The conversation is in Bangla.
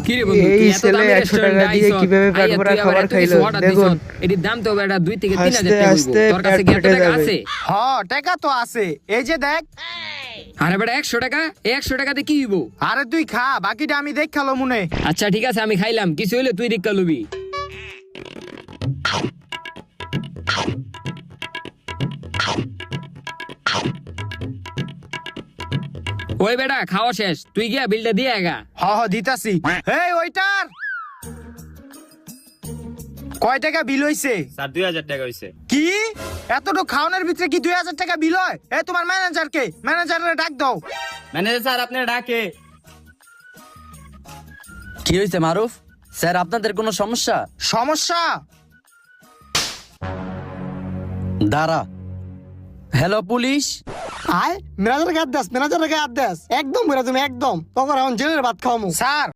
কি রে বন্ধু, এই তুই এত ছেলে দামি 100 রেস্টুরেন্ট টাকা দিয়ে আইছ, কিভাবে পেট আইয়া ভরা তুই আবার খাবার এত খাইলো, কিছু order দেখুন। দিছ। এটির দাম তো বেটা 2 থেকে 3000 আস্তে টাকা আস্তে হইবো। তোর কাছে কি পেট এত ফেটে টাকা যাবে। আছে? হ টাকা তো আছে, এই যে দেখ। আরে বেটা 100 টাকা, এই 100 টাকাতে কি হইবো? আরে তুই খা, বাকিটা আমি দেখ খালো মনে। আচ্ছা ঠিক আছে, আমি খাইলাম, কিছু হইলে তুই রিক্কা লবি। ওই বেটা খাওয়া শেষ, তুই গিয়া বিলটা দিয়ে আগা। হ হ দিতাছি। এই ওইটার কয় টাকা বিল হইছে? স্যার 2000 টাকা হইছে। কি এতটুকু খাওয়ানোর ভিতরে কি 2000 টাকা বিল হয়? এ তোমার ম্যানেজারকে, ম্যানেজারের ডাক দাও। ম্যানেজার স্যার আপনার ডাকে। কি হয়েছে মারুফ স্যার, আপনাদের কোনো সমস্যা? সমস্যা? দাঁড়া। Hello police. আয় ম্যানেজার গাদ দাস, ম্যানেজার গাদ দাস, একদম মেরা তুমি একদম তখন এখন জেলের ভাত খাওয়ামু। স্যার